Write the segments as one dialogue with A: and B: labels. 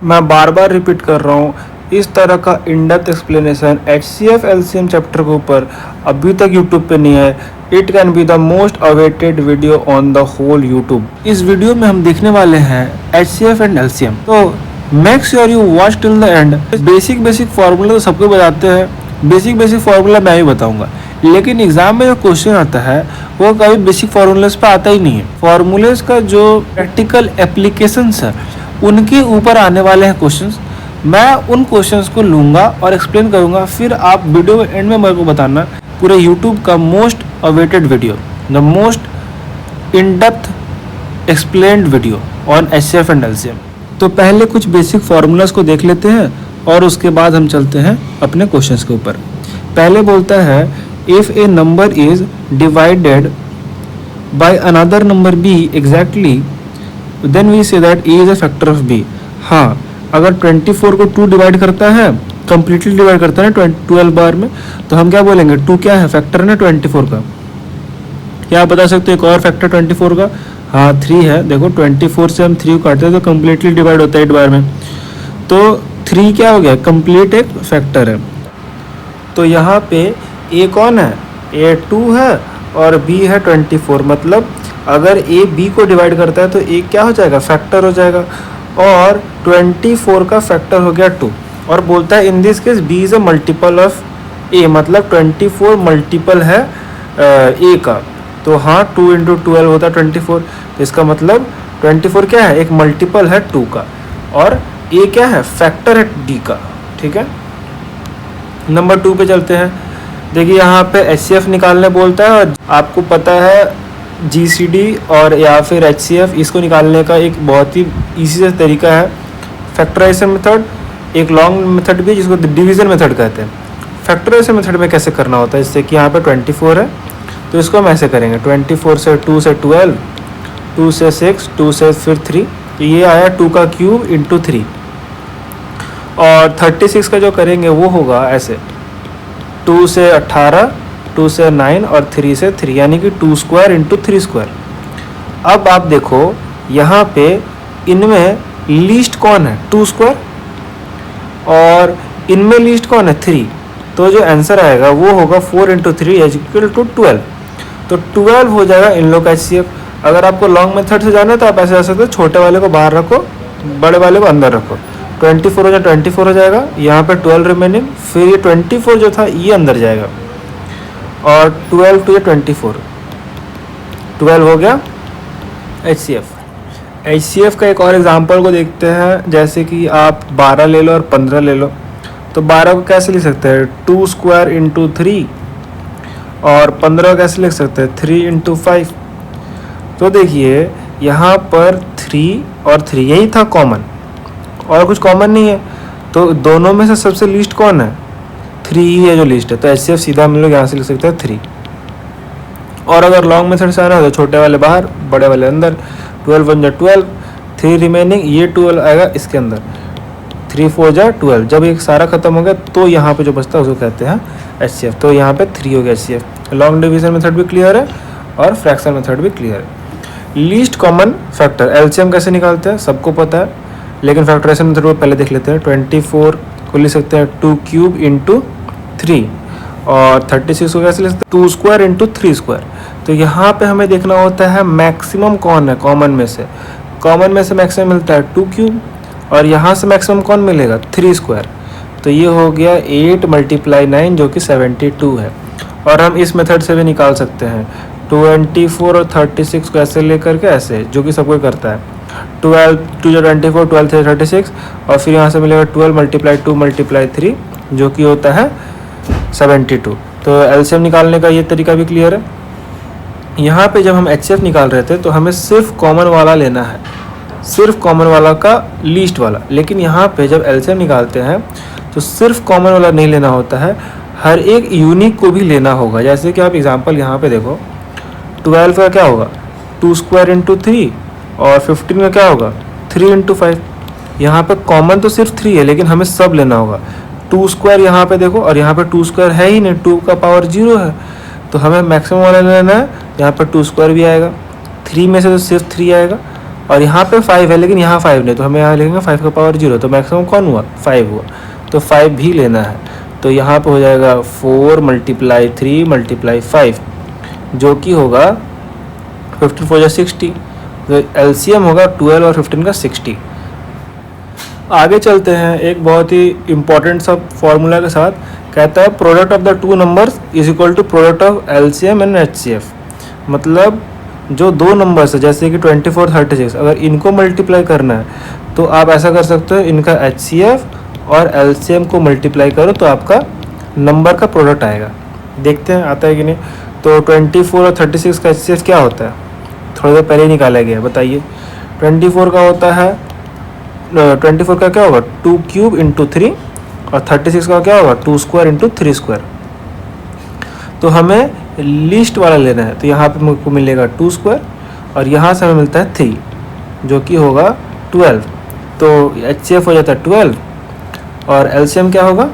A: मैं बार बार रिपीट कर रहा हूँ, इस तरह का in depth explanation HCF LCM chapter के ऊपर अभी तक यूट्यूब पे नहीं है। It can be the most awaited video on the whole YouTube. इस वीडियो में हम देखने वाले हैं HCF एंड LCM, तो make sure you watch till the end. Basic formula तो सबको बताते हैं, बेसिक फार्मूला मैं भी बताऊंगा, लेकिन एग्जाम में जो क्वेश्चन आता है वो कभी बेसिक फार्मूलेस पे आता ही नहीं है। फार्मूलेस का जो प्रैक्टिकल एप्लीकेशंस है उनके ऊपर आने वाले हैं क्वेश्चंस। मैं उन क्वेश्चंस को लूँगा और एक्सप्लेन करूँगा, फिर आप वीडियो एंड में मेरे को बताना पूरे यूट्यूब का most awaited video, the most in depth explained video on HCF and LCM। तो पहले कुछ बेसिक फार्मूलाज को देख लेते हैं और उसके बाद हम चलते हैं अपने क्वेश्चंस के ऊपर। पहले बोलता है if a number is divided by another number b exactly then we say that a is a factor of b। हाँ, अगर 24 को 2 डिवाइड करता है, कंप्लीटली डिवाइड करता है 12 बार में, तो हम क्या बोलेंगे 2 क्या है, फैक्टर है ना 24 का। क्या आप बता सकते हो एक और फैक्टर 24 का? हाँ 3 है। देखो 24 से हम 3 को काटते हैं तो कंप्लीटली डिवाइड होता है 8 बार में, तो 3 क्या हो गया, कंप्लीट एक फैक्टर है। तो यहाँ पे a कौन है, a 2 है और b है 24। मतलब अगर a b को डिवाइड करता है तो a क्या हो जाएगा, फैक्टर हो जाएगा, और 24 का फैक्टर हो गया 2। और बोलता है in this case b is a multiple of a, मतलब 24 मल्टीपल है a का। तो हाँ 2 इंटू 12 होता है 24, तो इसका मतलब 24 क्या है, एक मल्टीपल है 2 का, और a क्या है, फैक्टर है d का। ठीक है, नंबर 2 पे चलते हैं। देखिए यहाँ पे HCF निकालने बोलता है, और आपको पता है GCD और या फिर HCF, इसको निकालने का एक बहुत ही इजी सा तरीका है फैक्टराइजेशन मेथड। एक लॉन्ग मेथड भी जिसको डिवीज़न मेथड कहते हैं। फैक्टराइजेशन मेथड में कैसे करना होता है, जैसे कि यहाँ पे 24 है तो इसको हम ऐसे करेंगे 24 से 2 से 12, 2 से 6, 2 से फिर 3, तो ये आया 2 का क्यूब इंटू 3। और 36 का जो करेंगे वो होगा ऐसे 2 से 18, 2 से 9 और 3 से 3, यानी कि 2 स्क्वायर इंटू 3 स्क्वायर। अब आप देखो यहाँ पे इनमें लीस्ट कौन है, 2 स्क्वायर, और इनमें लीस्ट कौन है, 3। तो जो आंसर आएगा वो होगा 4 इंटू 3 इज इक्वल टू 12। तो 12 हो जाएगा इन लोग का HCF। अगर आपको लॉन्ग मेथड से जाना है तो आप ऐसे जा सकते हो, छोटे वाले को बाहर रखो, बड़े वाले को अंदर रखो। 24 हो जाए 24 हो जाएगा, यहाँ पे 12 रिमेनिंग, फिर ये 24 जो था ये अंदर जाएगा, और 12 टू 24, 12 हो गया HCF। HCF का एक और एग्जांपल को देखते हैं, जैसे कि आप 12 ले लो और 15 ले लो। तो 12 को कैसे लिख सकते हैं, 2 स्क्वायर इंटू 3, और 15 को कैसे लिख सकते हैं, 3 इंटू 5। तो देखिए यहाँ पर 3 और 3 यही था कॉमन, और कुछ कॉमन नहीं है, तो दोनों में से सबसे लीस्ट कौन है, 3 ही है जो लीस्ट है। तो HCF सीधा हम लोग यहाँ से लिख सकते हैं 3। और अगर लॉन्ग मेथड से आना है तो छोटे वाले बाहर, बड़े वाले अंदर। 12 1 जा 12, 3 रिमेनिंग, ये 12 आएगा इसके अंदर, 3 4 जा 12। जब एक सारा खत्म हो गया तो यहाँ पे जो बचता है उसको कहते हैं HCF। तो यहाँ पे 3 हो गया HCF। लॉन्ग डिवीजन मेथड भी क्लियर है और फ्रैक्शन मेथड भी क्लियर है। लीस्ट कॉमन फैक्टर LCM कैसे निकालते हैं सबको पता है, लेकिन फैक्टराइजेशन मेथड को पहले देख लेते हैं। 24 को लिख सकते हैं 2 क्यूब इंटू 3, और 36 को कैसे लिख सकते हैं, 2 स्क्वायर इंटू 3 स्क्वायर। तो यहाँ पे हमें देखना होता है मैक्सिमम कौन है कॉमन में से। कॉमन में से मैक्सिमम मिलता है 2 क्यूब, और यहाँ से मैक्सिमम कौन मिलेगा, 3 स्क्वायर। तो ये हो गया 8 × 9 जो कि 72 है। और हम इस मेथड से भी निकाल सकते हैं 24 और 36 को ऐसे लेकर के ऐसे, जो कि सबको करता है। 12 2 जो 24, 12 3 36, और फिर यहाँ से मिलेगा 12 × 2 × 3 जो कि होता है 72। तो LCM निकालने का ये तरीका भी क्लियर है। यहाँ पे जब हम HCF निकाल रहे थे तो हमें सिर्फ कॉमन वाला लेना है, सिर्फ कॉमन वाला का लीस्ट वाला। लेकिन यहाँ पे जब LCM निकालते हैं तो सिर्फ कॉमन वाला नहीं लेना होता है, हर एक यूनिक को भी लेना होगा। जैसे कि आप एग्जांपल यहाँ पे देखो, 12 का क्या होगा, 2 स्क्वायर इंटू 3, और 15 का क्या होगा, 3 इंटू 5। यहाँ पे कॉमन तो सिर्फ 3 है, लेकिन हमें सब लेना होगा। 2 स्क्वायर यहाँ पे देखो, और यहाँ पे 2 स्क्वायर है ही नहीं, 2 का पावर 0 है, तो हमें मैक्सिमम वाला लेना है। यहाँ पर 2 स्क्वायर भी आएगा, 3 में से तो सिर्फ 3 आएगा, और यहाँ पे 5 है लेकिन यहाँ 5 नहीं, तो हमें यहाँ लिखेंगे 5 का पावर 0, तो मैक्सिमम कौन हुआ 5 हुआ, तो 5 भी लेना है। तो यहाँ पे हो जाएगा 4 × 3 × 5 जो कि होगा 15 4 60, तो LCM होगा 12 और 15 का 60। आगे चलते हैं एक बहुत ही इम्पोर्टेंट सा फॉर्मूला के साथ, कहता है product of the two numbers is equal to product of LCM and HCF। मतलब जो दो नंबर्स है जैसे कि 24 36, अगर इनको मल्टीप्लाई करना है तो आप ऐसा कर सकते हो, इनका HCF और LCM को मल्टीप्लाई करो तो आपका नंबर का प्रोडक्ट आएगा। देखते हैं आता है कि नहीं। तो 24 और 36 का HCF क्या होता है, थोड़ी देर पहले ही निकाला गया, बताइए। 24 का होता है 24 का क्या होगा 2 क्यूब इंटू 3, और 36 का क्या होगा 2 स्क्वायर इंटू 3 स्क्वायर। तो हमें लीस्ट वाला लेना है, तो यहाँ पे मुझको मिलेगा 2 स्क्वायर और यहाँ से हमें मिलता है 3 जो कि होगा 12। तो HCF हो जाता है 12 और LCM क्या होगा,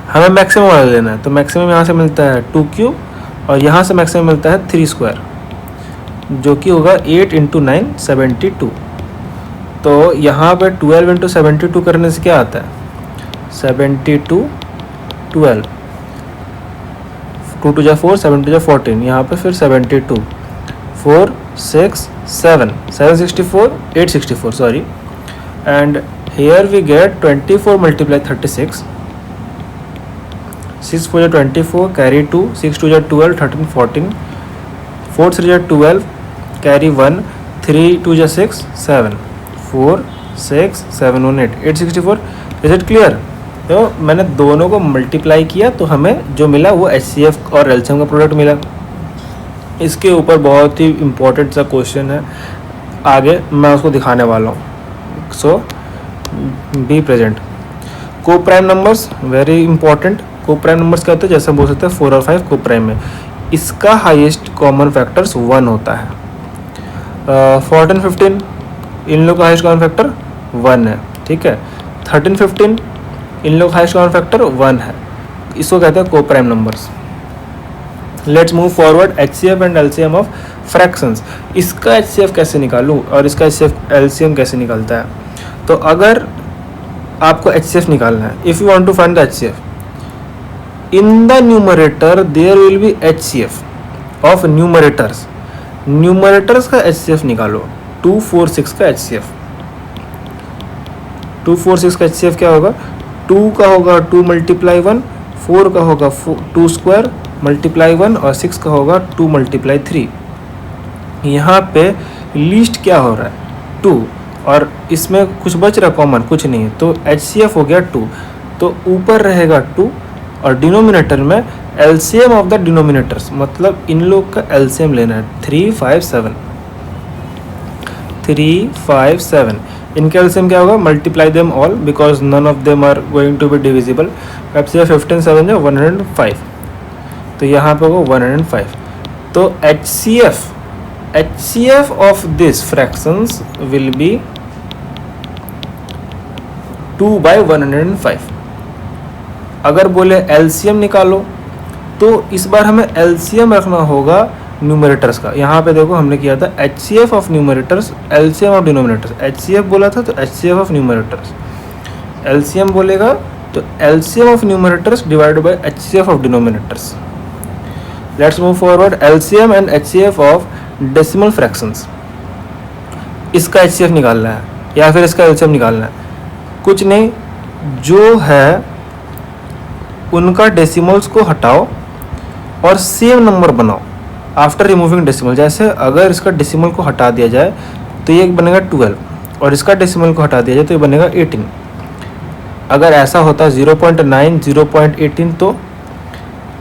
A: हमें मैक्सिमम वाला लेना है, तो मैक्सिमम यहाँ से मिलता है 2 क्यूब और यहाँ से मैक्सिमम मिलता है 3 स्क्वायर जो कि होगा 8 × 9 72। तो यहाँ पे 12 × 72 करने से क्या आता है 72 12, 2 2 जा 4 7 2 जा 14, यहाँ पे फिर 72 4 6 7 764 864 sorry, and here we get 24 × 36, 6 4 जा 24 carry 2, 6 2 जा 12 13 14, 4 3 जा 12 carry 1, 3 2 जा 6 7 4 6 7 1 8 864। Is it clear. तो मैंने दोनों को मल्टीप्लाई किया तो हमें जो मिला वो HCF और LCM का प्रोडक्ट मिला। इसके ऊपर बहुत ही इम्पोर्टेंट सा क्वेश्चन है, आगे मैं उसको दिखाने वाला हूँ। सो बी प्रेजेंट। को प्राइम नंबर्स वेरी इंपॉर्टेंट। को प्राइम नंबर्स क्या होते हैं, जैसे हम बोल सकते हैं 4 और 5 को प्राइम में, इसका हाईएस्ट कॉमन फैक्टर्स 1 होता है। 14 15 इन लोग का हाईएस्ट कॉमन फैक्टर 1 है, ठीक है। 13 15 इन लोग हाईएस्ट कॉमन फैक्टर 1 है, इसको कहते हैं को prime numbers. Let's move forward. HCF and LCM of fractions. इसका HCF कैसे निकालूं और इसका LCM कैसे निकलता है। तो अगर आपको HCF निकालना है, if you want to find the HCF in the numerator there will be HCF of numerators. Numerators का HCF निकालो। 246 का HCF, 246 का HCF क्या होगा, 2 का होगा 2 × 1, 4 का होगा 2 स्क्वायर × 1 और 6 का होगा 2 × 3। यहाँ पे लीस्ट क्या हो रहा है 2, और इसमें कुछ बच रहा कॉमन, कुछ नहीं, तो HCF हो गया 2, तो ऊपर रहेगा 2 और डिनोमिनेटर में LCM ऑफ द डिनोमिनेटर्स, मतलब इन लोग का LCM लेना है 3 5 7 3 5 7। इनका LCM क्या होगा, multiply them all because none of them are going to be divisible. HCF 15 7 जो 105, तो यहाँ पे होगा 105। तो HCF of this fractions will be 2/105। अगर बोले LCM निकालो तो इस बार हमें LCM रखना होगा न्यूमरेटर्स का। यहाँ पे देखो हमने किया था HCF of numerators, LCM of denominators. HCF बोला था तो HCF ऑफ न्यूमरेटर्स, LCM बोलेगा तो LCM of numerators divided by HCF of denominators. Let's move forward. LCM and HCF of decimal fractions. इसका HCF निकालना है या फिर इसका LCM निकालना है, कुछ नहीं, जो है उनका डेसिमल्स को हटाओ और सेम नंबर बनाओ आफ्टर रिमूविंग डेसिमल। जैसे अगर इसका डेसिमल को हटा दिया जाए तो ये बनेगा 12 और इसका डेसिमल को हटा दिया जाए तो ये बनेगा 18। अगर ऐसा होता 0.9 0.18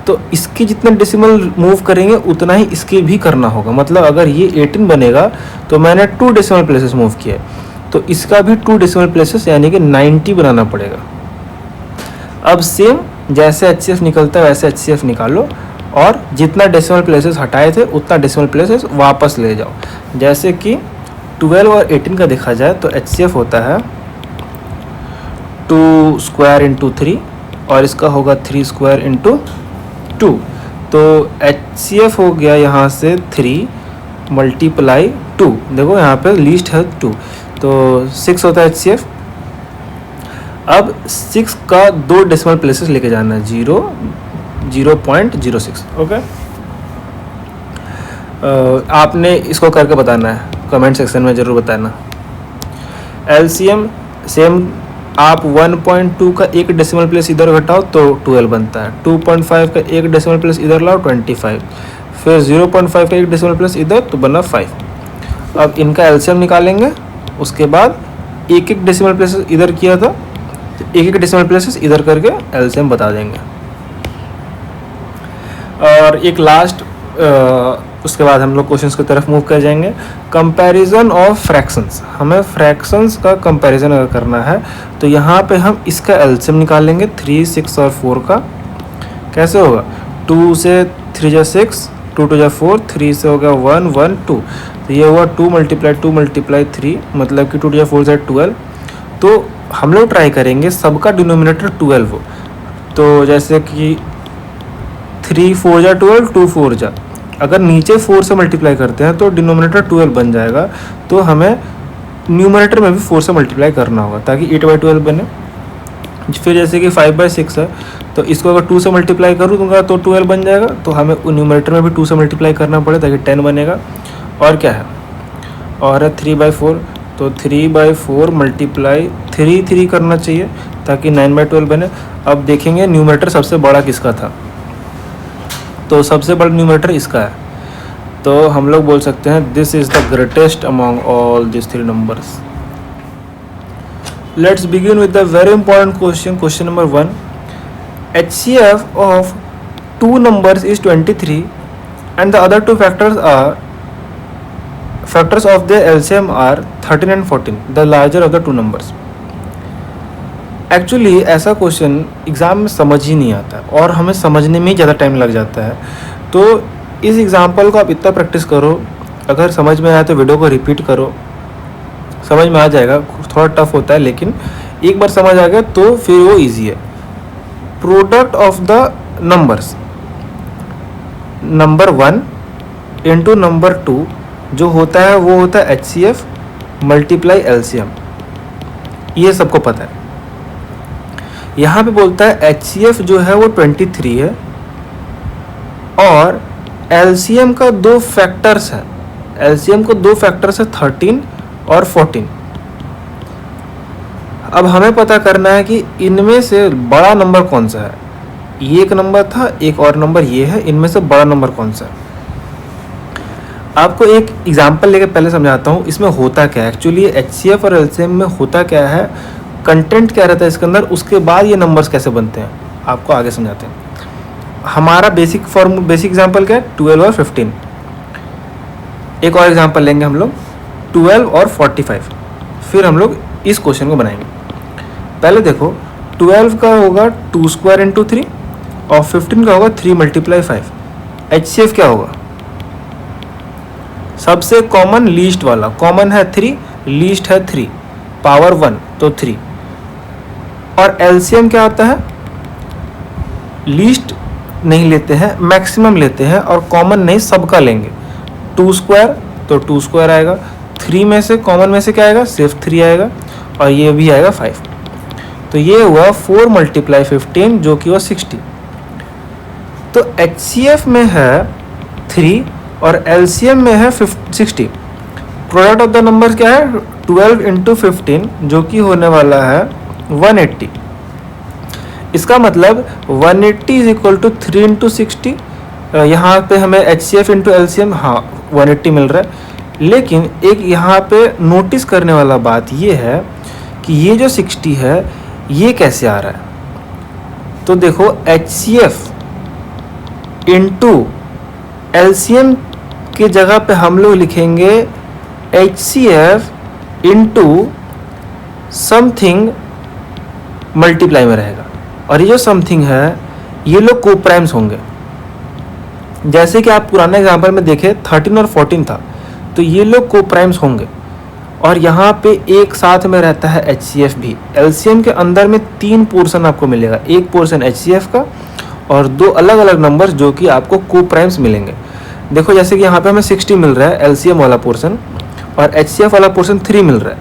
A: तो इसके जितने डेसिमल मूव करेंगे उतना ही इसके भी करना होगा। मतलब अगर ये 18 बनेगा तो मैंने 2 डेसिमल प्लेसेस मूव किए, तो इसका भी 2 डेसिमल प्लेसेस यानी कि 90 बनाना पड़ेगा। अब सेम जैसे HCF निकलता है वैसे HCF निकालो और जितना डेसिमल प्लेसेस हटाए थे उतना डेसिमल प्लेसेस वापस ले जाओ। जैसे कि 12 और 18 का देखा जाए तो HCF होता है 2 स्क्वायर इंटू 3 और इसका होगा 3 स्क्वायर इंटू 2। तो HCF हो गया यहाँ से 3 मल्टीप्लाई 2, देखो यहाँ पे लीस्ट है 2, तो 6 होता है HCF। अब 6 का 2 डेसिमल प्लेसेस लेके जाना है, 0.06। ओके, आपने इसको करके बताना है, कमेंट सेक्शन में ज़रूर बताना। LCM सेम, आप 1.2 का एक डेसिमल प्लेस इधर घटाओ तो 12 बनता है, 2.5 का एक डेसिमल प्लेस इधर लाओ 25, फिर 0.5 का एक डेसिमल प्लेस इधर तो बना 5। अब इनका LCM निकालेंगे, उसके बाद एक एक डेसिमल प्लेस इधर किया था तो एक एक डेसिमल प्लेसेस इधर करके LCM बता देंगे। और एक लास्ट, उसके बाद हम लोग क्वेश्चंस की तरफ मूव कर जाएंगे। कंपैरिजन ऑफ फ्रैक्शंस, हमें फ्रैक्शंस का कंपैरिजन अगर करना है तो यहाँ पे हम इसका LCM निकालेंगे 3, 6 और 4 का। कैसे होगा, 2 से 3 जा 6, 2 2 जा 4, 3 से हो गया 1 1 2, तो ये हुआ 2 × 3, मतलब कि 2 2 जा 4 से 12। तो हम लोग ट्राई करेंगे सबका डिनोमिनेटर 12 हो, तो जैसे कि 3 4 जा 12, 2 4 जा, अगर नीचे 4 से मल्टीप्लाई करते हैं तो डिनोमिनेटर 12 बन जाएगा, तो हमें न्यूमरेटर में भी 4 से मल्टीप्लाई करना होगा ताकि 8/12 बने। फिर जैसे कि 5/6 है, तो इसको अगर 2 से मल्टीप्लाई करूँगा तो 12 बन जाएगा, तो हमें न्यूमरेटर में भी 2 से मल्टीप्लाई करना पड़े ताकि 10 बनेगा। और क्या है, और है 3/4, तो 3/4 मल्टीप्लाई 3 करना चाहिए ताकि 9/12 बने। अब देखेंगे न्यूमरेटर सबसे बड़ा किसका था, तो सबसे बड़ा न्यूमरेटर इसका है, तो हम लोग बोल सकते हैं this is the greatest among all this 3 numbers. Let's begin with the very important question, question number 1। HCF of 2 numbers is 23 and the other 2 factors of their LCM are 13 and 14, the larger of the 2 numbers। Actually ऐसा question exam में समझ ही नहीं आता और हमें समझने में ही ज़्यादा टाइम लग जाता है। तो इस एग्ज़ाम्पल को आप इतना प्रैक्टिस करो, अगर समझ में आया तो वीडियो को रिपीट करो, समझ में आ जाएगा। थोड़ा टफ होता है लेकिन एक बार समझ आ गया तो फिर वो इजी है। Product of the numbers, number 1 into number 2 जो होता है वो होता है HCF मल्टीप्लाई LCM, ये सबको पता है। यहाँ पे बोलता है HCF जो है वो 23 है और LCM का 2 फैक्टर्स है, LCM को 2 फैक्टर्स है 13 और 14। अब हमें पता करना है कि इनमें से बड़ा नंबर कौन सा है। ये एक नंबर था, एक और नंबर ये है, इनमें से बड़ा नंबर कौन सा है। आपको एक एग्जांपल लेके पहले समझाता हूँ इसमें होता क्या है। एक्चुअली HCF और LCM में होता क्या है, कंटेंट क्या रहता है इसके अंदर, उसके बाद ये नंबर्स कैसे बनते हैं आपको आगे समझाते हैं। हमारा बेसिक एग्जांपल क्या है, 12 और 15। एक और एग्जांपल लेंगे हम लोग 12 और 45, फिर हम लोग इस क्वेश्चन को बनाएंगे। पहले देखो 12 का होगा 2 स्क्वायर इंटू 3 और 15 का होगा 3 × 5। HCF क्या होगा, सबसे कॉमन लीस्ट वाला, कॉमन है 3, लीस्ट है 3, पावर 1 तो 3। और LCM क्या होता है, लीस्ट नहीं लेते हैं, मैक्सिमम लेते हैं और कॉमन नहीं सबका लेंगे। 2 स्क्वायर तो 2 स्क्वायर आएगा, 3 में से कॉमन में से क्या आएगा, सिर्फ 3 आएगा और ये भी आएगा 5। तो ये हुआ 4 × 15 जो कि हुआ 60। तो HCF में है 3 और LCM में है 60। प्रोडक्ट ऑफ द नंबर क्या है, 12 × 15 जो कि होने वाला है 180। इसका मतलब 180 = 3 × 60। यहाँ पे हमें HCF × LCM, हाँ 180 मिल रहा है। लेकिन एक यहाँ पे नोटिस करने वाला बात ये है कि ये जो 60 है ये कैसे आ रहा है। तो देखो HCF × LCM के जगह पे हम लोग लिखेंगे HCF × समथिंग मल्टीप्लाई में रहेगा, और ये जो समथिंग है ये लोग कोप्राइम्स होंगे। जैसे कि आप पुराने एग्जाम्पल में देखें 13 और 14 था, तो ये लोग कोप्राइम्स होंगे। और यहाँ पे एक साथ में रहता है HCF भी। LCM के अंदर में 3 पोर्शन आपको मिलेगा, एक पोर्शन HCF का और 2 अलग अलग नंबर्स जो कि आपको कोप्राइम्स मिलेंगे। देखो जैसे कि यहाँ पे हमें 60 मिल रहा है एलसीएम वाला पोर्शन और एचसीएफ वाला पोर्शन 3 मिल रहा है,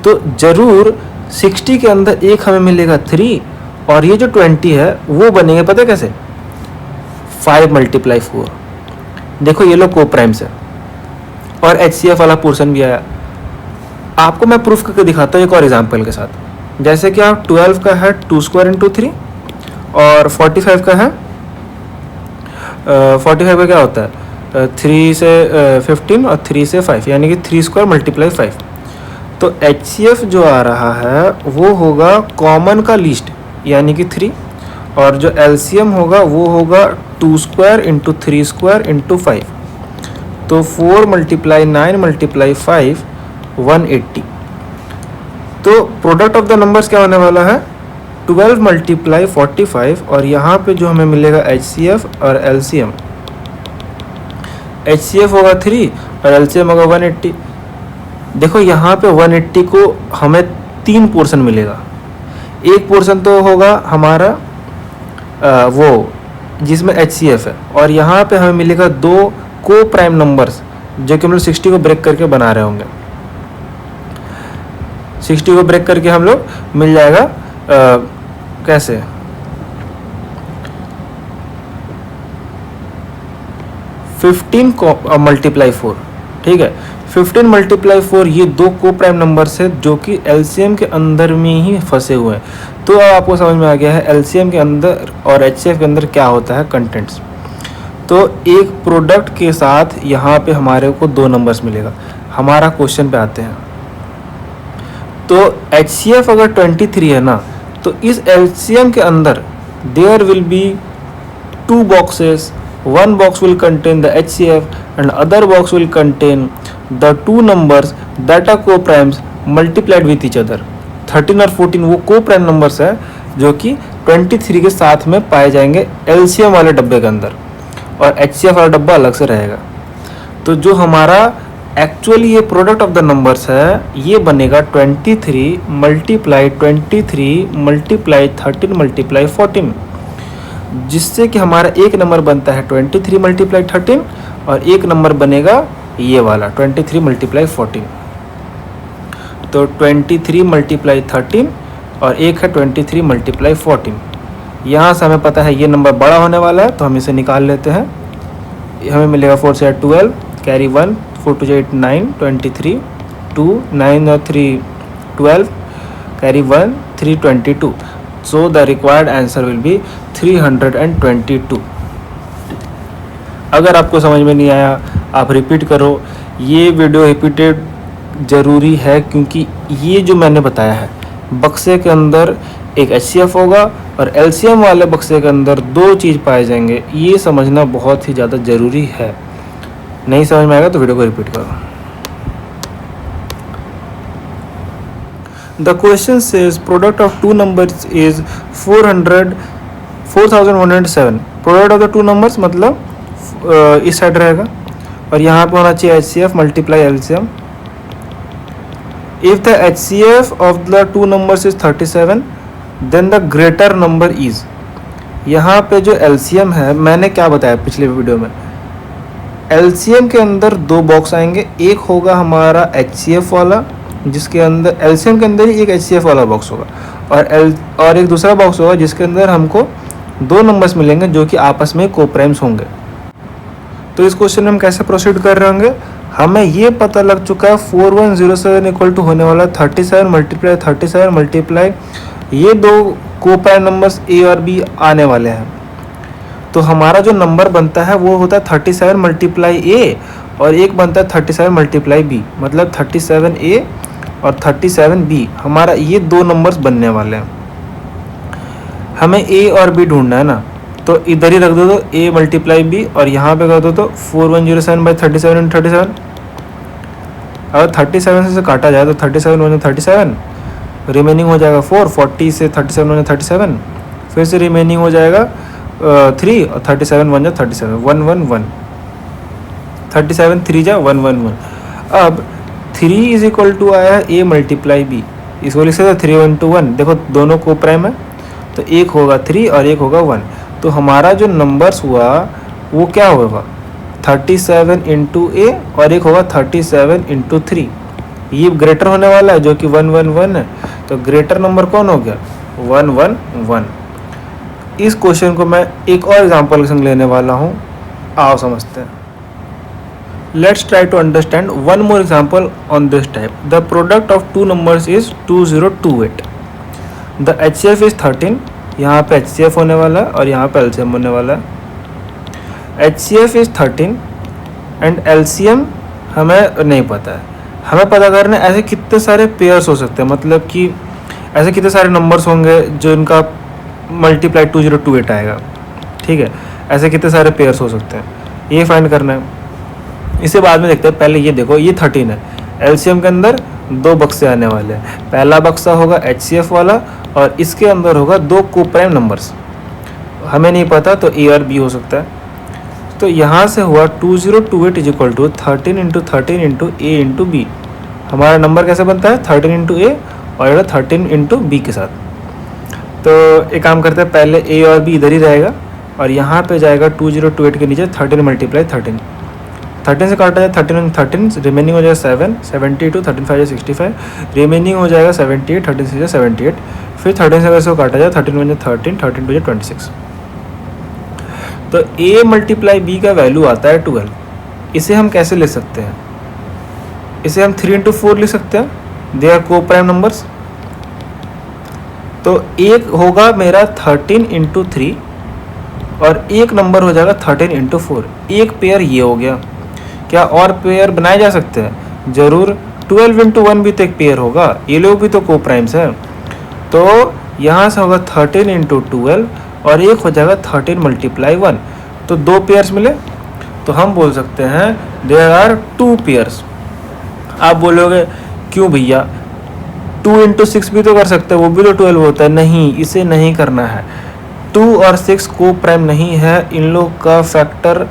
A: तो ज़रूर 60 के अंदर एक हमें मिलेगा 3 और ये जो 20 है वो बनेंगे पता है कैसे, 5 × 4। देखो ये लोग को प्राइम्स है और एचसीएफ वाला पोर्शन भी आया। आपको मैं प्रूफ करके दिखाता हूँ एक और एग्जांपल के साथ। जैसे कि आप 12 का है 2² × 3 और 45 का है 45 का क्या होता है 3 से 15 और 3 से 5 यानी कि 3² × 5। तो HCF जो आ रहा है वो होगा कॉमन का लीस्ट यानी कि 3 और जो LCM होगा वो होगा 2² × 3² × 5। तो 4 × 9 × 5 180। तो प्रोडक्ट ऑफ द नंबर्स क्या होने वाला है 12 × 45 और यहाँ पे जो हमें मिलेगा HCF और LCM। HCF होगा 3 और LCM होगा 180। देखो यहाँ पे 180 को हमें 3 पोर्शन मिलेगा। एक पोर्शन तो होगा हमारा वो जिसमें HCF है और यहाँ पे हमें मिलेगा 2 को प्राइम नंबर्स जो कि हम लोग 60 को ब्रेक करके बना रहे होंगे। 60 को ब्रेक करके हम लोग मिल जाएगा कैसे 15 × 4। ठीक है 15 × 4 ये 2 को प्राइम नंबर्स है जो कि LCM के अंदर में ही फंसे हुए हैं। तो अब आपको समझ में आ गया है LCM के अंदर और HCF के अंदर क्या होता है कंटेंट्स। तो एक प्रोडक्ट के साथ यहाँ पे हमारे को 2 नंबर्स मिलेगा। हमारा क्वेश्चन पे आते हैं। तो HCF अगर 23 है ना तो इस LCM के अंदर there will be 2 boxes. One box will contain the HCF and other box will contain the 2 numbers that are co-primes multiplied with each other। 13 और 14 वो co-prime numbers है जो कि 23 के साथ में पाए जाएंगे LCM वाले डब्बे के अंदर और HCF वाला डब्बा अलग से रहेगा। तो जो हमारा एक्चुअली ये प्रोडक्ट ऑफ द नंबर्स है ये बनेगा 23 × 13 × 14 जिससे कि हमारा एक नंबर बनता है 23 × 13 और एक नंबर बनेगा ये वाला 23 × 14। तो 23 × 13 और एक है 23 × 14। यहाँ से हमें पता है ये नंबर बड़ा होने वाला है तो हम इसे निकाल लेते हैं। हमें मिलेगा 4 से 12 कैरी 1 4 2 8 9 23 2 9 और 3 12 carry 1 3 22। So the required answer will be 322। अगर आपको समझ में नहीं आया आप रिपीट करो। ये वीडियो रिपीटेड ज़रूरी है क्योंकि ये जो मैंने बताया है बक्से के अंदर एक HCF होगा और LCM वाले बक्से के अंदर 2 चीज़ पाए जाएंगे। ये समझना बहुत ही ज़्यादा ज़रूरी है। नहीं समझ में आएगा तो वीडियो को रिपीट करो। The question says product of 2 numbers is 4107। Product of the 2 numbers मतलब इस साइड रहेगा और यहाँ पे होना चाहिए HCF × LCM। If the HCF of the 2 numbers is 37 then the greater number is। यहाँ पे जो LCM है मैंने क्या बताया पिछले वीडियो में LCM के अंदर 2 बॉक्स आएंगे। एक होगा हमारा HCF वाला जिसके अंदर LCM के अंदर ही एक HCF वाला बॉक्स होगा और एक दूसरा बॉक्स होगा जिसके अंदर हमको 2 नंबर्स मिलेंगे जो कि आपस में कोप्राइम्स होंगे। तो इस क्वेश्चन में हम कैसे प्रोसीड कर रहे होंगे हमें ये पता लग चुका है 4107 इक्वल टू होने वाला 37 × 37 मल्टीप्लाई ये 2 कोप्राइम नंबर्स A और B आने वाले हैं। तो हमारा जो नंबर बनता है वो होता है 37 × A और एक बनता है 37 × B मतलब 37A और 37B। हमारा ये 2 नंबर्स बनने वाले हैं। हमें A और B ढूंढना है ना तो इधर ही रख दो तो A × B और यहाँ पे कर दो तो 4107/37 × 37। अगर 37 से काटा जाए तो 37 × 37 रिमेनिंग हो जाएगा 4। 40 से 37 × 37 फिर से रिमेनिंग हो जाएगा 3 और 37 × 37 111 37 3 जा 111। अब 3 इज इक्वल टू आया है A × B। इसको लिख सकते 3 × 1। देखो दोनों को प्राइम है तो एक होगा 3 और एक होगा 1। तो हमारा जो नंबर्स हुआ वो क्या होगा 37 इंटू ए और एक होगा 37 इंटू 3। ये ग्रेटर होने वाला है जो कि 111 है, तो ग्रेटर नंबर कौन हो गया 111। इस क्वेश्चन को मैं एक और एग्जांपल के संग लेने वाला हूँ, आओ समझते हैं। Let's try to understand one more example on this type. The product of two numbers is 2028. The HCF is 13. यहाँ पे HCF होने वाला है और यहाँ पे LCM होने वाला है। HCF is 13 and LCM हमें नहीं पता है। हमें पता करना है ऐसे कितने सारे पेयर्स हो सकते हैं, मतलब कि ऐसे कितने सारे नंबर्स होंगे जो इनका मल्टीप्लाई 2028 आएगा। ठीक है, ऐसे कितने सारे पेयर्स हो सकते हैं, ये फाइंड करना है। इसे बाद में देखते हैं, पहले ये देखो ये 13 है। एलसीएम के अंदर दो बक्से आने वाले हैं। पहला बक्सा होगा HCF वाला और इसके अंदर होगा दो को प्राइम नंबर्स, हमें नहीं पता तो ए और बी हो सकता है। तो यहाँ से हुआ 2028 is equal to 13 into 13 into a into b. हमारा नंबर कैसे बनता है 13 इंटू ए और 13 इंटू बी के साथ। तो एक काम करते हैं, पहले ए और बी इधर ही रहेगा और यहाँ पे जाएगा 2028 के नीचे 13 मल्टीप्लाई 13। 13 से काटा जाए 13 13, रिमेनिंग हो जाएगा 7, 72, 13 5 65, रिमेनिंग हो जाएगा 78, 13 से 78, फिर 13 से अगर इसको काटा जाए 13 1 13, 13 2 26। तो a मल्टीप्लाई b का वैल्यू आता है 12। इसे हम कैसे ले सकते हैं, इसे हम 3 इंटू 4 लिख सकते हैं, दे आर को प्राइम नंबर्स। तो एक होगा मेरा 13 इंटू 3 और एक नंबर हो जाएगा 13 इंटू 4। एक पेयर ये हो गया। क्या और पेयर बनाए जा सकते हैं? जरूर। 12 इंटू 1 भी तो एक पेयर होगा, ये लोग भी तो को प्राइम्स हैं। तो यहाँ से होगा 13 इंटू 12 और एक हो जाएगा 13 मल्टीप्लाई 1। तो दो पेयर्स मिले, तो हम बोल सकते हैं देयर आर 2 पेयर्स। आप बोलोगे क्यों भैया, 2 इंटू 6 भी तो कर सकते हैं, वो भी तो 12 होता है। नहीं, इसे नहीं करना है। 2 और 6 को प्राइम नहीं है, इन लोग का फैक्टर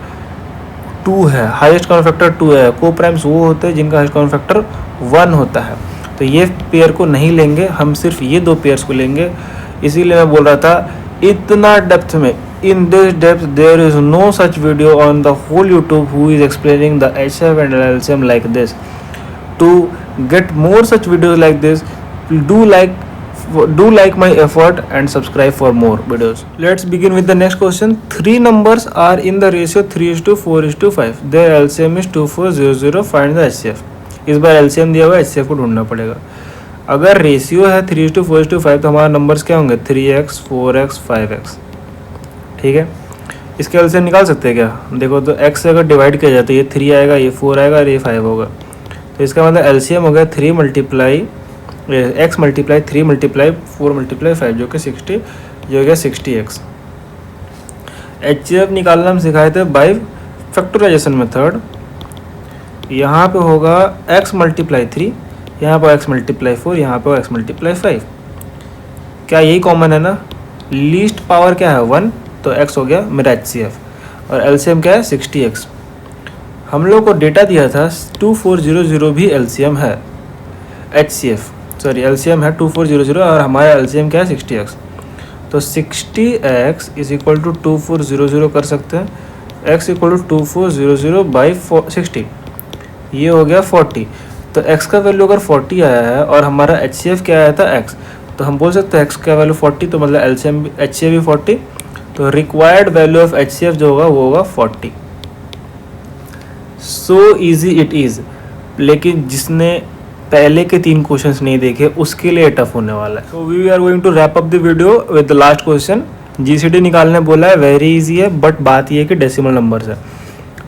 A: 2 है, हाईएस्ट कॉमन फैक्टर 2 है। को प्राइम्स वो होते हैं जिनका हाईएस्ट कॉमन फैक्टर 1 होता है। तो ये पेयर को नहीं लेंगे, हम सिर्फ ये दो पेयर्स को लेंगे। इसीलिए मैं बोल रहा था इतना डेप्थ में, in this depth there is no such video on the whole YouTube who is explaining the HCF and LCM like this. To get more such videos like this, do like my effort and subscribe for more videos. Let's begin with the next question. 3 numbers are in the ratio 3:4:5. Their LCM is 2400. Find the HCF. इस बार LCM दिया हुआ है, HCF को ढूंढना पड़ेगा। अगर ratio है 3:4:5 तो हमारे नंबर्स क्या होंगे 3x 4x 5x। ठीक है, इसके LCM निकाल सकते हैं क्या? देखो तो x से अगर डिवाइड किया जाए तो ये 3 आएगा, ये 4 आएगा और ये 5 होगा। तो इसका मतलब LCM हो गया 3 multiply x multiply 3 multiply 4 multiply 5 जो कि 60, जो हो गया 60x। HCF निकालना हम सिखाए थे बाय फैक्टराइजेशन मेथड। यहाँ पे होगा x मल्टीप्लाई 3, यहाँ पर x मल्टीप्लाई 4, यहाँ पर x मल्टीप्लाई 5। क्या यही कॉमन है ना? लीस्ट पावर क्या है 1, तो x हो गया मेरा HCF और LCM क्या है 60x। हम लोग को डेटा दिया था 2400 भी LCM है, LCM है 2400 और हमारा LCM क्या है 60x। तो 60x इज इक्वल टू 2400 कर सकते हैं, x इक्वल टू 2400 बाई 60, ये हो गया 40। तो x का वैल्यू अगर 40 आया है और हमारा HCF क्या आया था x, तो हम बोल सकते हैं x का वैल्यू 40, तो मतलब LCM HCF भी 40। तो रिक्वायर्ड वैल्यू ऑफ HCF जो होगा वो होगा 40। So easy it is. लेकिन जिसने पहले के 3 क्वेश्चंस नहीं देखे उसके लिए टफ होने वाला है। So we are going to wrap up the video with the last question. GCD निकालने बोला है, वेरी इजी है, बट बात ये है कि डेसिमल नंबर्स है।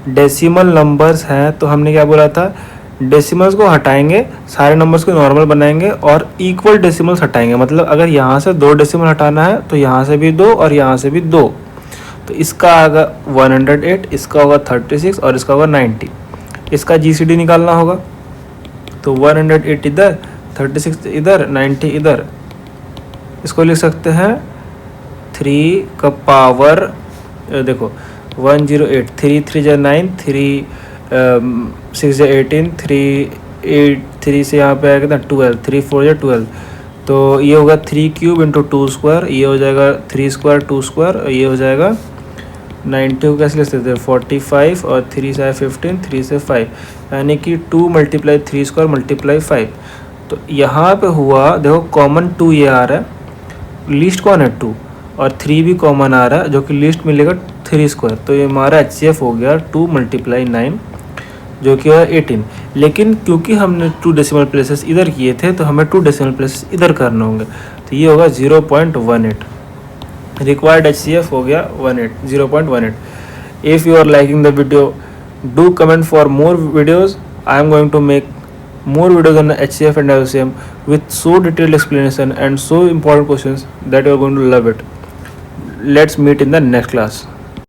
A: डेसिमल नंबर्स हैं तो हमने क्या बोला था, डेसिमल्स को हटाएंगे, सारे नंबर्स को नॉर्मल बनाएंगे और इक्वल डेसिमल्स हटाएंगे। मतलब अगर यहाँ से 2 डेसिमल हटाना है तो यहाँ से भी 2 और यहाँ से भी 2। तो इसका आएगा 108, इसका होगा 36 और इसका होगा 90। इसका GCD निकालना होगा, तो 108 इधर, 36 इधर, 90 इधर। इसको लिख सकते हैं 3 का पावर, देखो 108, 3 3 जा 9, 3 6 जा 18, 3 से यहाँ पे आएगा ना 12, 3 4 जा 12। तो ये होगा 3 क्यूब इंटू 2 स्क्वायर, ये हो जाएगा 3 स्क्वायर 2 स्क्वायर, ये हो जाएगा 90 को कैसे लिख सकते हैं 45 और 3 से 15, 3 से 5, यानी कि 2 मल्टीप्लाई 3 स्क्वायर मल्टीप्लाई 5। तो यहाँ पे हुआ देखो कॉमन 2 ये आ रहा है, लीस्ट कौन है 2, और 3 भी कॉमन आ रहा है जो कि लीस्ट मिलेगा 3 स्क्वायर। तो ये हमारा HCF हो गया 2 मल्टीप्लाई 9 जो कि है 18। लेकिन क्योंकि हमने 2 डेसिमल प्लेसेस इधर किए थे तो हमें 2 डेसिमल प्लेसेस इधर करने होंगे, तो ये होगा 0.18। रिक्वायर्ड HCF हो गया 0.18। If you are liking the video, do comment for more videos. I am going to make more videos on HCF and LCM with so detailed explanation and so important questions that you are going to love it. Let's meet in the next class.